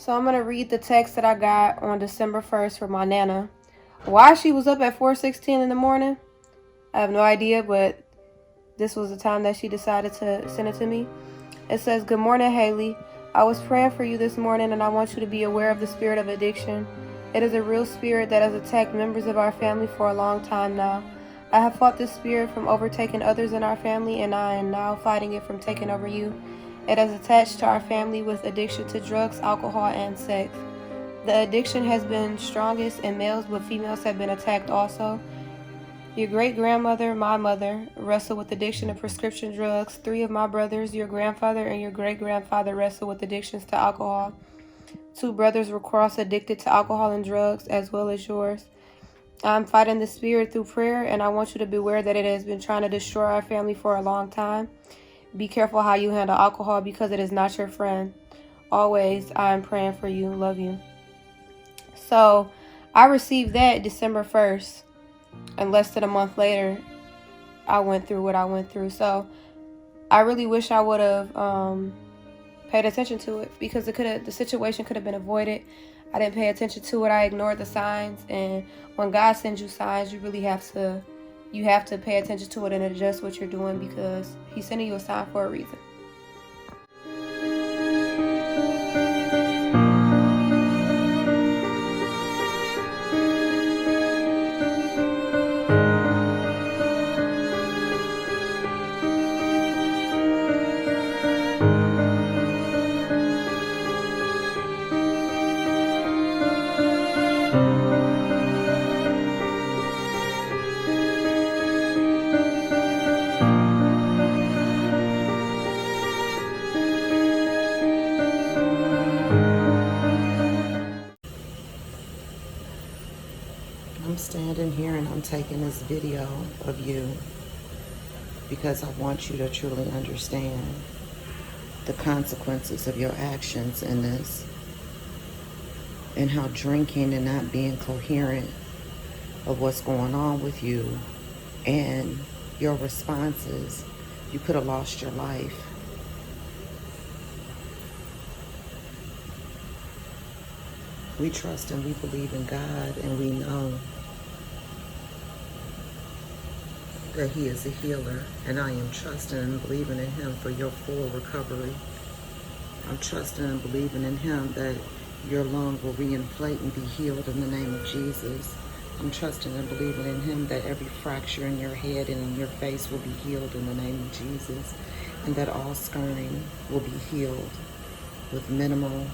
So I'm going to read the text that I got on December 1st from my Nana. Why she was up at 4:16 in the morning, I have no idea, but this was the time that she decided to send it to me. It says, "Good morning, Haley. I was praying for you this morning, and I want you to be aware of the spirit of addiction. It is a real spirit that has attacked members of our family for a long time now. I have fought this spirit from overtaking others in our family, and I am now fighting it from taking over you. It has attached to our family with addiction to drugs, alcohol, and sex. The addiction has been strongest in males, but females have been attacked also. Your great-grandmother, my mother, wrestled with addiction to prescription drugs. 3 of my brothers, your grandfather and your great-grandfather, wrestled with addictions to alcohol. 2 brothers were cross-addicted to alcohol and drugs, as well as yours. I'm fighting the spirit through prayer, and I want you to be aware that it has been trying to destroy our family for a long time. Be careful how you handle alcohol because it is not your friend. Always, I am praying for you. Love you." So I received that December 1st, and less than a month later, I went through what I went through. So I really wish I would have paid attention to it, because the situation could have been avoided. I didn't pay attention to it. I ignored the signs, and when God sends you signs, you really have to pay attention to it and adjust what you're doing, because He's sending you a sign for a reason. I'm standing here and I'm taking this video of you because I want you to truly understand the consequences of your actions in this, and how drinking and not being coherent of what's going on with you and your responses, you could have lost your life. We trust and we believe in God, and we know that He is a healer, and I am trusting and believing in Him for your full recovery. I'm trusting and believing in Him that your lung will reinflate and be healed in the name of Jesus. I'm trusting and believing in Him that every fracture in your head and in your face will be healed in the name of Jesus, and that all scarring will be healed with minimal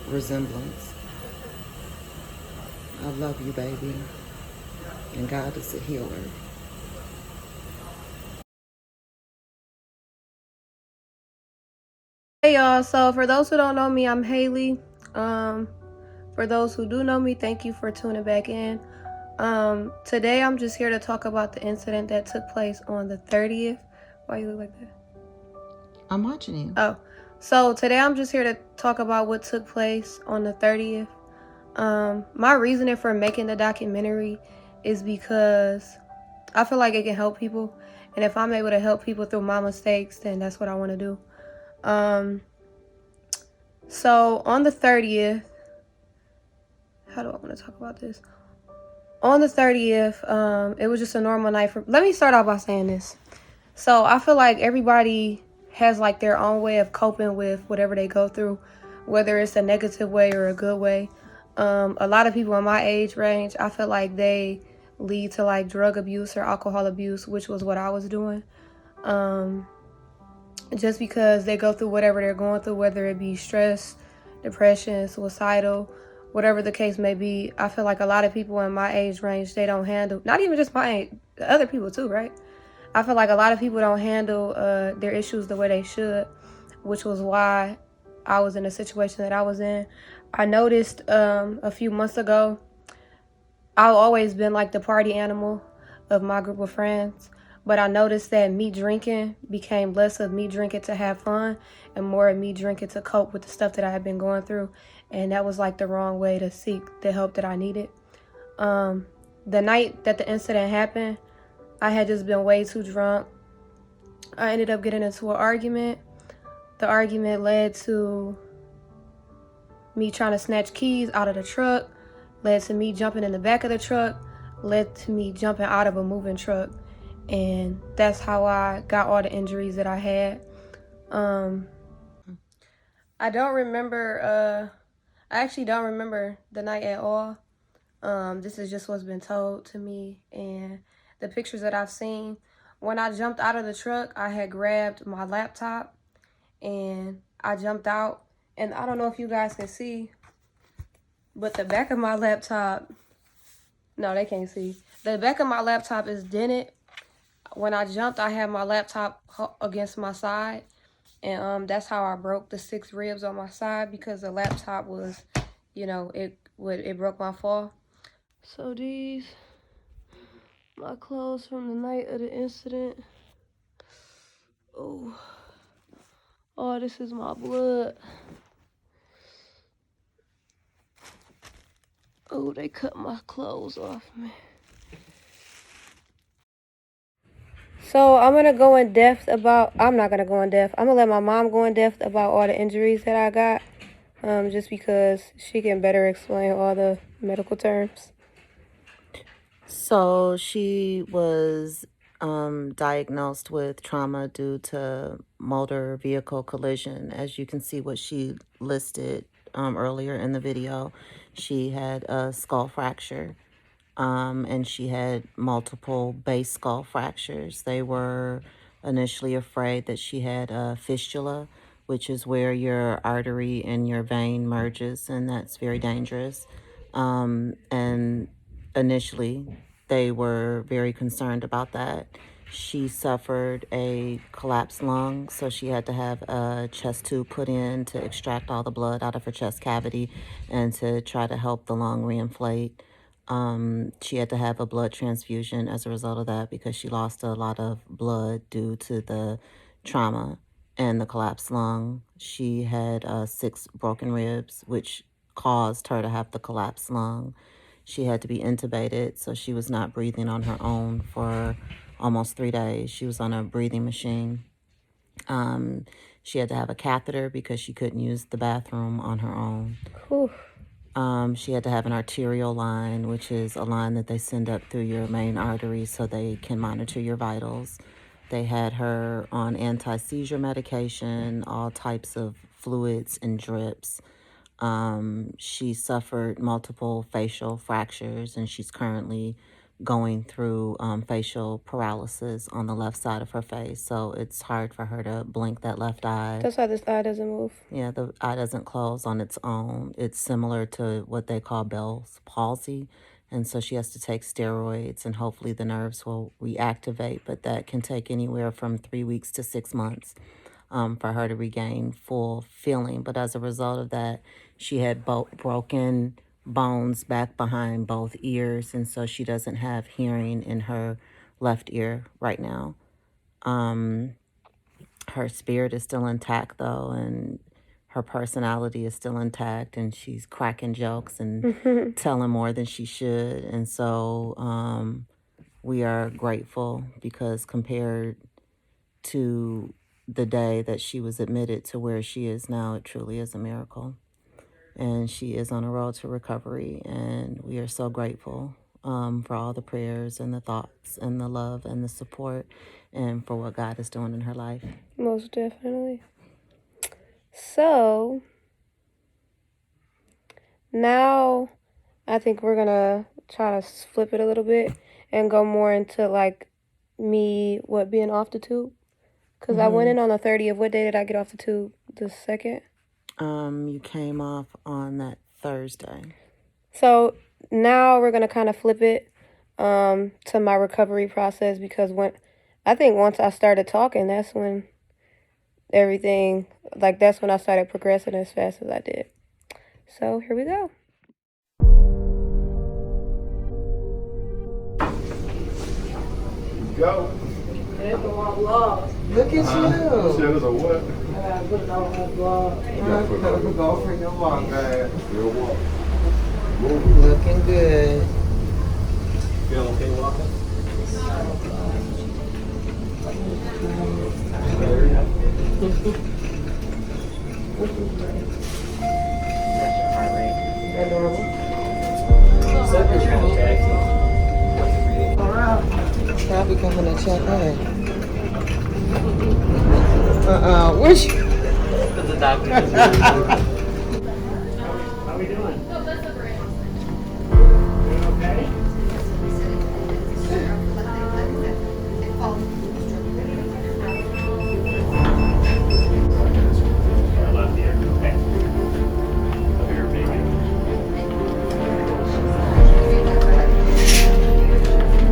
resemblance. I love you, baby, and God is a healer. Hey y'all, so for those who don't know me, I'm Haley. For those who do know me, thank you for tuning back in. Today I'm just here to talk about the incident that took place on the 30th. Why you look like that? I'm watching you. Oh, so today I'm just here to talk about what took place on the 30th. My reasoning for making the documentary is because I feel like it can help people, and if I'm able to help people through my mistakes, then that's what I want to do. So on the 30th, how do I want to talk about this? On the 30th, it was just a normal night let me start off by saying this. So I feel like everybody has like their own way of coping with whatever they go through, whether it's a negative way or a good way. A lot of people in my age range, I feel like they lead to like drug abuse or alcohol abuse, which was what I was doing. Just because they go through whatever they're going through, whether it be stress, depression, suicidal, whatever the case may be. I feel like a lot of people in my age range, they don't handle, not even just my age, other people too, right? I feel like a lot of people don't handle their issues the way they should, which was why I was in the situation that I was in. I noticed a few months ago, I've always been like the party animal of my group of friends, but I noticed that me drinking became less of me drinking to have fun and more of me drinking to cope with the stuff that I had been going through, and that was like the wrong way to seek the help that I needed. The night that the incident happened, I had just been way too drunk. I ended up getting into an argument. The argument led to me trying to snatch keys out of the truck, led to me jumping in the back of the truck, led to me jumping out of a moving truck. And that's how I got all the injuries that I had. I don't remember, I actually don't remember the night at all. This is just what's been told to me and the pictures that I've seen. When I jumped out of the truck, I had grabbed my laptop and I jumped out. And I don't know if you guys can see, but the back of my laptop, no, they can't see. The back of my laptop is dented. When I jumped, I had my laptop against my side. And that's how I broke the 6 ribs on my side, because the laptop was, you know, it broke my fall. So these, my clothes from the night of the incident. Oh, this is my blood. Oh, they cut my clothes off me. So I'm not gonna go in depth. I'm gonna let my mom go in depth about all the injuries that I got, just because she can better explain all the medical terms. So she was diagnosed with trauma due to motor vehicle collision. As you can see what she listed earlier in the video, she had a skull fracture. And she had multiple base skull fractures. They were initially afraid that she had a fistula, which is where your artery and your vein merges, and that's very dangerous. And initially, they were very concerned about that. She suffered a collapsed lung, so she had to have a chest tube put in to extract all the blood out of her chest cavity and to try to help the lung reinflate. She had to have a blood transfusion as a result of that because she lost a lot of blood due to the trauma and the collapsed lung. She had 6 broken ribs, which caused her to have the collapsed lung. She had to be intubated, so she was not breathing on her own for almost 3 days. She was on a breathing machine. She had to have a catheter because she couldn't use the bathroom on her own. Whew. She had to have an arterial line, which is a line that they send up through your main artery so they can monitor your vitals. They had her on anti-seizure medication, all types of fluids and drips. She suffered multiple facial fractures, and she's currently going through facial paralysis on the left side of her face. So it's hard for her to blink that left eye. That's why this eye doesn't move. Yeah, the eye doesn't close on its own. It's similar to what they call Bell's palsy. And so she has to take steroids, and hopefully the nerves will reactivate. But that can take anywhere from 3 weeks to 6 months for her to regain full feeling. But as a result of that, she had broken bones back behind both ears. And so she doesn't have hearing in her left ear right now. Her spirit is still intact, though, and her personality is still intact, and she's cracking jokes and telling more than she should. And so we are grateful, because compared to the day that she was admitted to where she is now, it truly is a miracle. And she is on a road to recovery, and we are so grateful for all the prayers and the thoughts and the love and the support, and for what God is doing in her life. Most definitely. So now I think we're gonna try to flip it a little bit and go more into like me being off the tube, because I went in on the 30th. What day did I get off the tube? The 2nd? You came off on that Thursday. So now we're gonna kind of flip it to my recovery process, because once I started talking, that's when everything, like, that's when I started progressing as fast as I did. So here we go. Go. There's the one vlog. Look at you. Said it's a what? I gotta put it on my vlog. You gotta put it on. Go for your walk, man. Your walk. Looking good. Feel okay walking? that normal. I'll be coming to check in. Where's you? The doctor. How we doing? Doing okay? I left here. Okay. Over here, baby.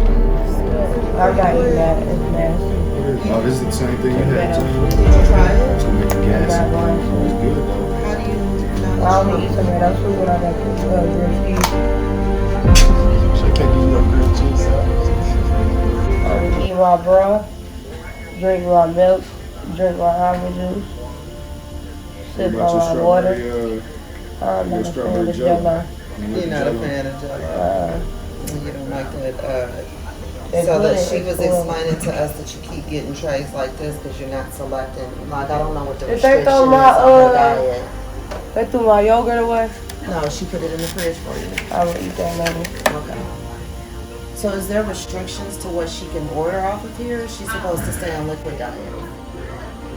I'm not eating that. It's nasty. Oh, this is the same thing you had too. Did you try it? It's gonna make you I'm not gassy. going to. It's good though. How do you I not only eat some of that food when I got grilled cheese. So I can't give you no grilled cheese Eat my broth, drink my milk, drink my apple juice, sip on my water. I'm not a fan of Jello. You're not a fan of Jello. You don't like that. They So put that it she in was oil. explaining to us that you keep getting trays like this because you're not selecting. Like, I don't know what the Did they restriction throw is my, on her diet. They threw my yogurt away. No, she put it in the fridge for you. I will eat that later. Okay. So is there restrictions to what she can order off of here? She's supposed to stay on liquid diet.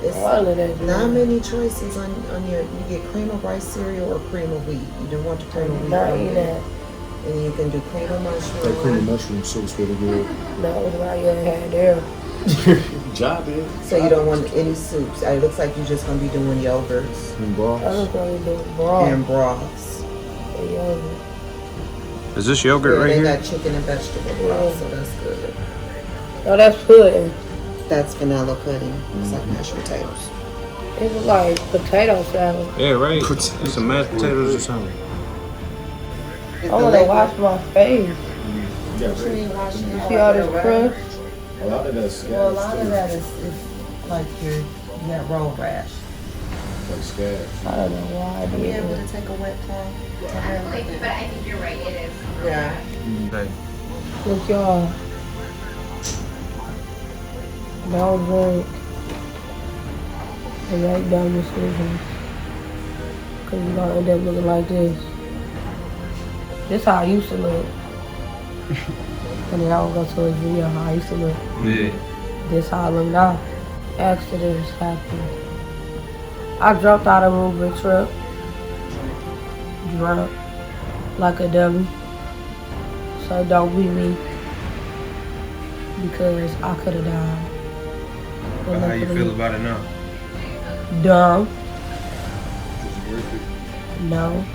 It's All of that. not many choices on your. You get cream of rice cereal or cream of wheat. You don't want the cream of wheat. Not on eating there. that. And you can do cream of That cream of mushroom. mushroom soup's really good. That was what you had there. Job it. So you don't want any soups. It looks like you're just gonna be doing yogurts And I broths. was going to do broth and broths. and yogurt. Is this yogurt Yeah, right they here? got chicken and vegetable broth, so that's good. No, that's pudding. That's vanilla pudding. It's like mashed potatoes. It was like potato salad. Yeah, right. It's some mashed potatoes or something. Is I the want to liquid- wash my face. Yeah, You ain't washing your See all this face, right? crust? a lot of that's Well, a lot scabs of too. that is like you got road rash. Like scabs. I don't know why I Are you did able it. to take a wet cloth? But I think you're right, it is. Yeah. Okay. Look, y'all. Don't drink and make dumb decisions. Because you're going to end up looking like this. This how I used to look. And then I would go to a video how I used to look. Yeah. This how I look now. Accidents happen. I dropped out of a moving truck. Drunk. Like a dummy. So don't be me. Because I could have died. But How you luckily, feel about it now? dumb. It's worth it. No.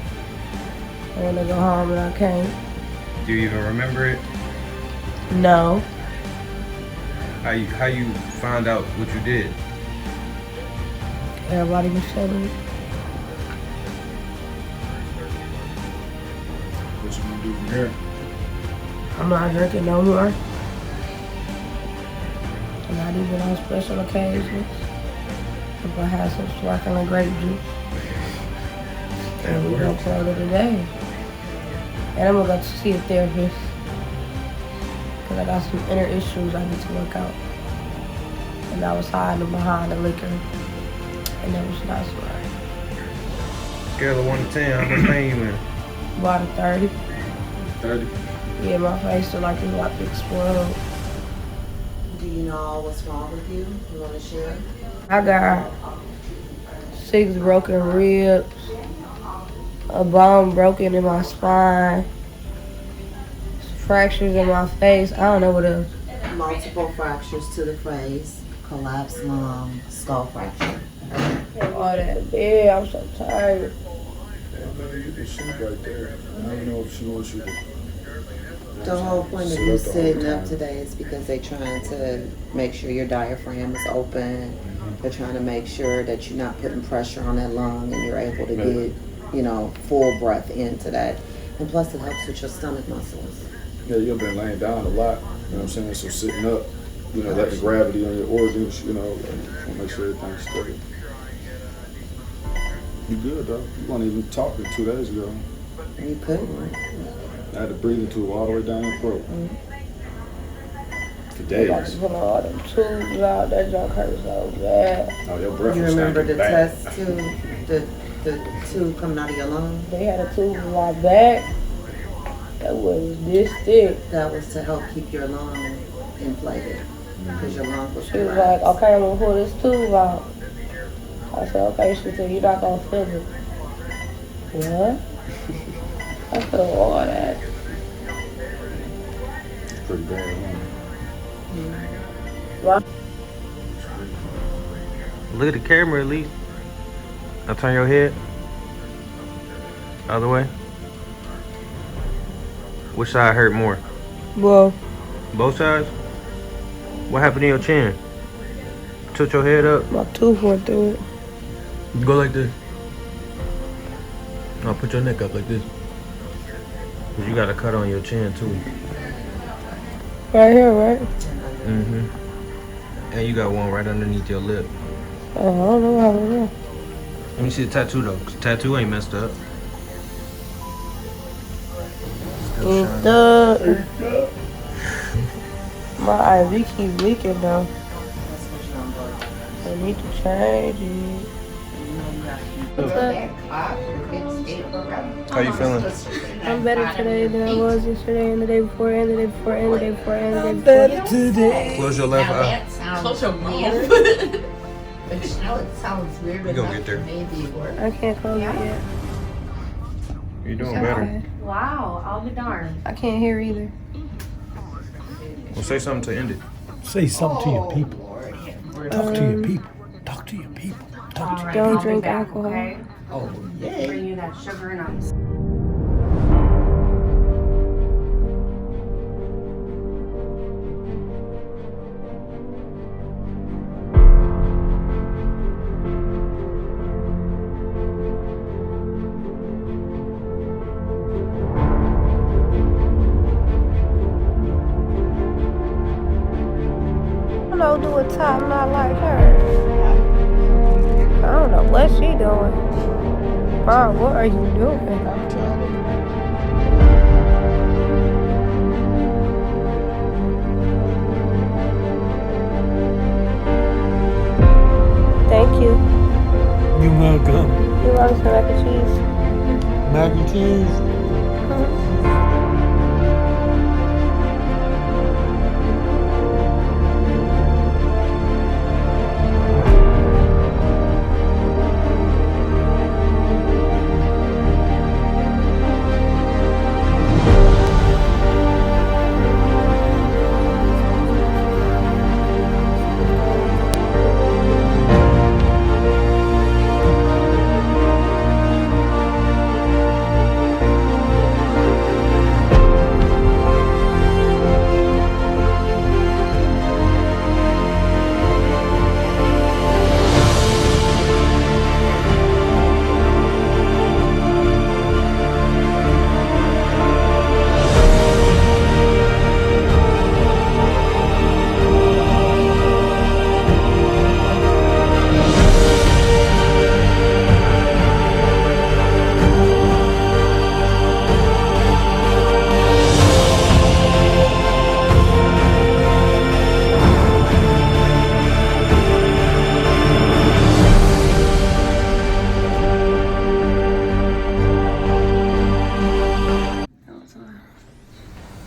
I want to go home and I can't. Do you even remember it? No. How you found out what you did? Everybody was telling me. What you gonna do from here? I'm not drinking no more. I'm not even on special occasions. I'm gonna have some sparkling grape juice. And we're gonna call it a day. And I'm gonna go to see a therapist. Cause I got some inner issues I need to work out. And I was hiding behind the liquor. And that was not smart. Scale of 1 to 10, how much pain you in? About a 30. 30. Yeah, my face looked like it was about to explode. Do you know what's wrong with you? You want to share? I got 6 broken ribs, a bone broken in my spine, fractures in my face. I don't know what else. Multiple fractures to the face, collapsed lung, skull fracture. All that. Yeah, I'm so tired. Yeah, man, you can shoot right there. I don't know if she wants you to. The whole point of Sit you up the whole sitting up time. today is because they're trying to make sure your diaphragm is open. They're trying to make sure that you're not putting pressure on that lung and you're able to Right. get, full breath into that. And plus it helps with your stomach muscles. Yeah, you've been laying down a lot. You know what I'm saying? So sitting up, let the gravity on your organs, like, make sure everything's straight. You good, though. You weren't even talking 2 days ago. You couldn't. I had to breathe into it all the way down your throat. For They got days. to pull all them tubes out. That junk hurt so bad. Oh, your breath You was remember the stinking bad. test too? The tube coming out of your lung? They had a tube in my back that was this thick. That was to help keep your lung inflated because your lung was She was like, collapsed. okay, I'm gonna pull this tube out. I said, okay. She said, you're not gonna feel it. What? I feel all that. Pretty bad, huh? Look at the camera at least. Now turn your head. Other way. Which side hurt more? Well, Both sides? What happened to your chin? Tilt your head up. my tooth went through it. Go like this. No, put your neck up like this. Cause you got a cut on your chin too. Right here, right? Mm-hmm. And you got one right underneath your lip. I don't know how to know. Let me see the tattoo though. 'Cause the tattoo ain't messed up. Still shining. My IV keep leaking though. That's what you're on blood. I need to change it. What's up? How you feeling? I'm better today than I was yesterday and the day before and the day before and the day before and the day before. Close your left eye. That sounds weird. But you know, it sounds weird We gonna enough get there. to maybe work. I can't close it yet. You're doing better. Wow, I'll be darned. I can't hear either. Well, say something to end it. Say something to your people. Lord, have mercy. Talk to your people. Talk to your people. Talk to your Don't drink alcohol. Oh, Bring you that sugar and ice. I don't know, do a top not like her. I don't know what she doing. Mom, what are you doing? Thank you. you're welcome. You want some mac and cheese? Mac and cheese.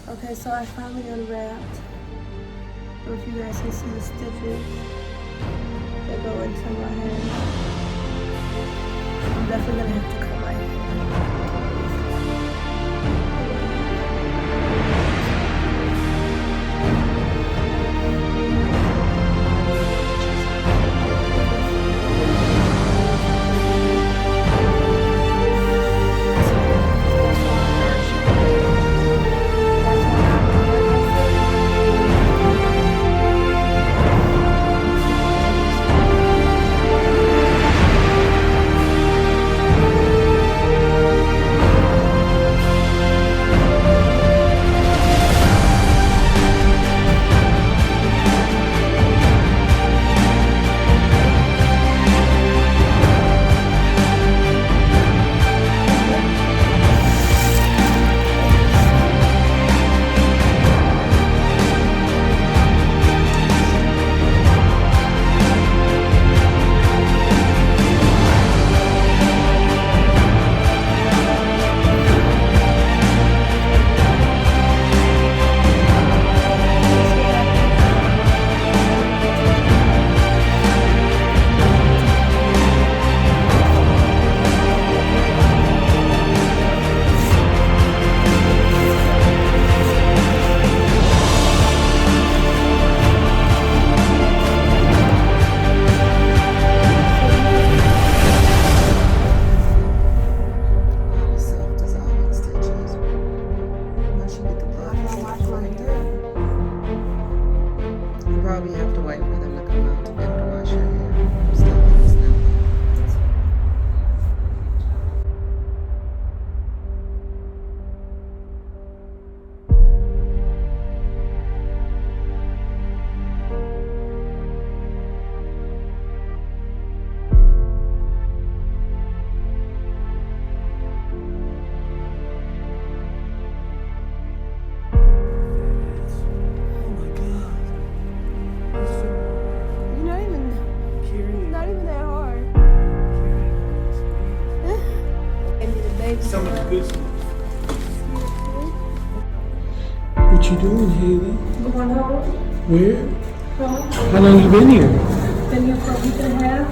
Okay, so I finally unwrapped. If you guys can see the stitches that go into my hand. I'm definitely gonna have to cut my hair. What you doing, Haley? Going home. Where? Home. How long you been here? Been here for a week and a half.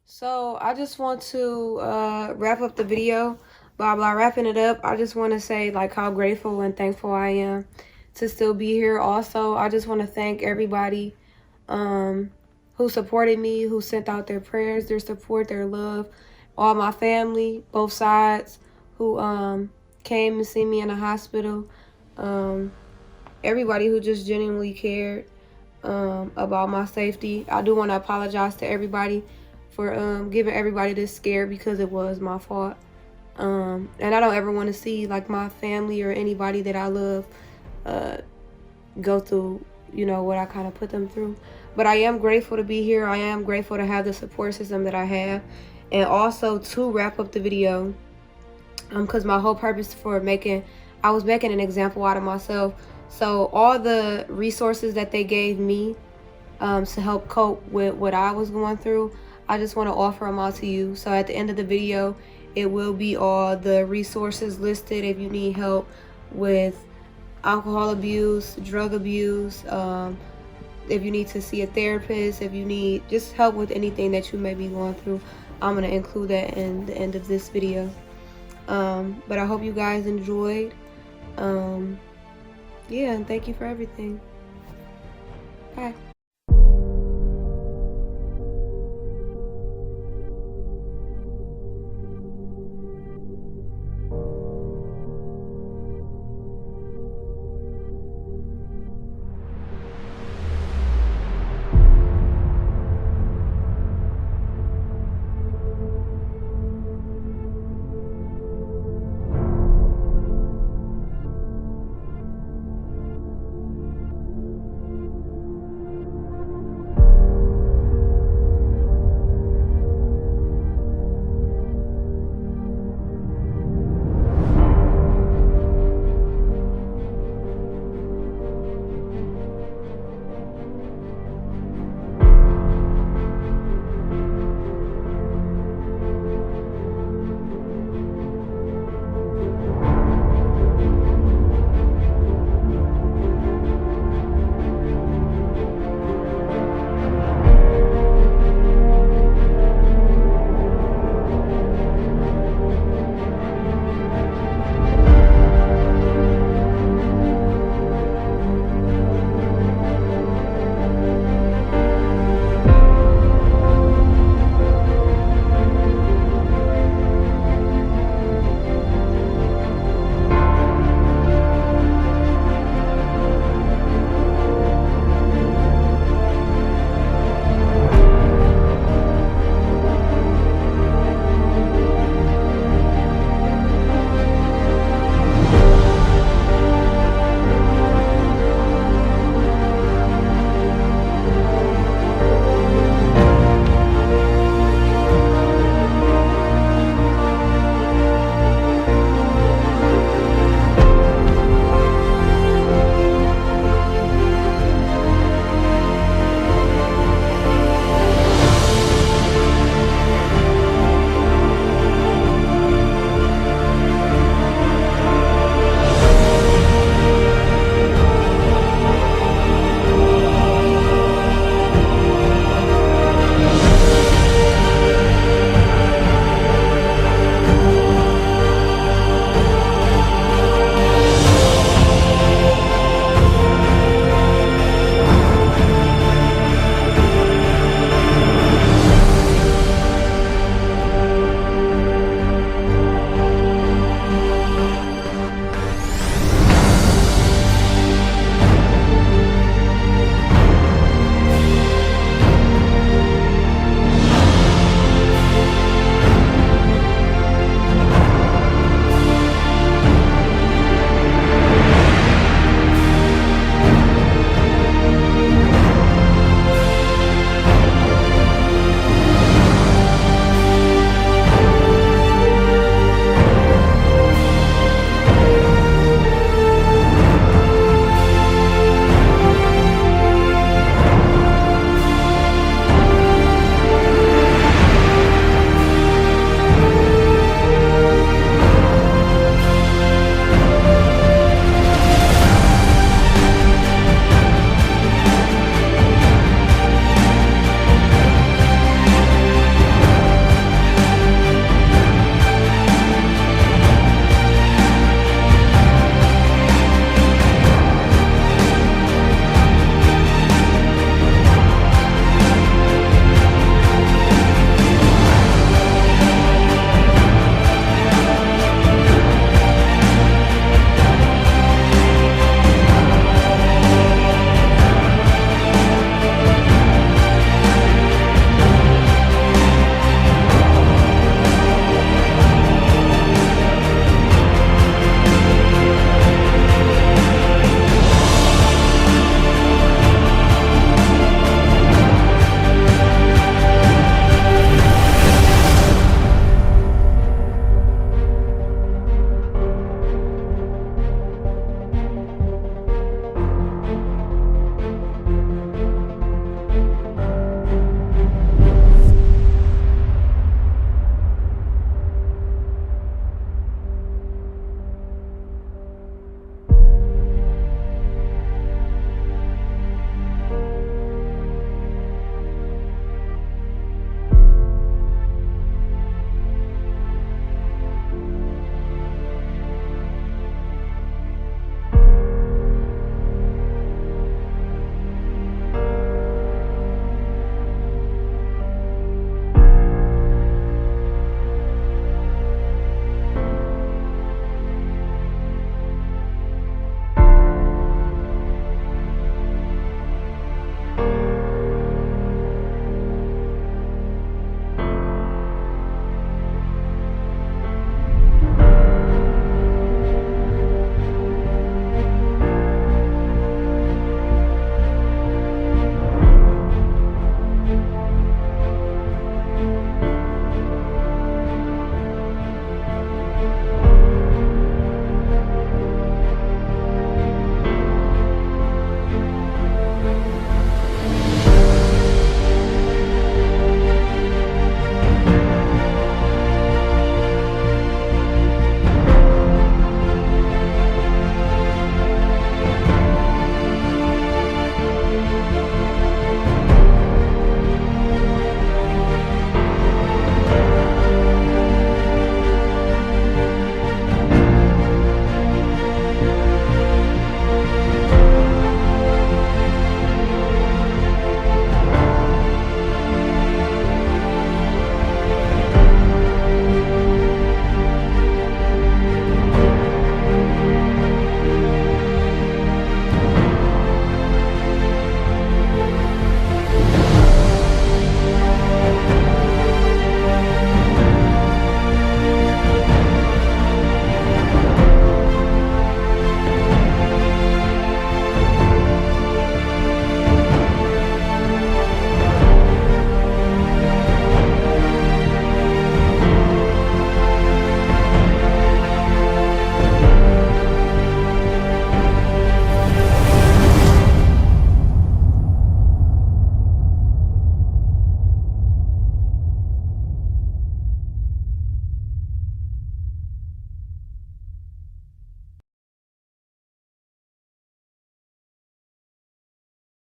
So I just want to wrap up the video. But by wrapping it up, I just want to say like how grateful and thankful I am to still be here. Also, I just want to thank everybody who supported me, who sent out their prayers, their support, their love. All my family, both sides, who came to see me in the hospital. Everybody who just genuinely cared about my safety. I do want to apologize to everybody for giving everybody this scare because it was my fault. And I don't ever want to see like my family or anybody that I love go through, you know, what I kind of put them through. But I am grateful to be here. I am grateful to have the support system that I have. And also to wrap up the video, because my whole purpose for I was making an example out of myself. So all the resources that they gave me to help cope with what I was going through, I just want to offer them all to you. So at the end of the video, it will be all the resources listed if you need help with alcohol abuse, drug abuse, if you need to see a therapist, if you need just help with anything that you may be going through. I'm going to include that in the end of this video. But I hope you guys enjoyed. Yeah, and thank you for everything. Bye.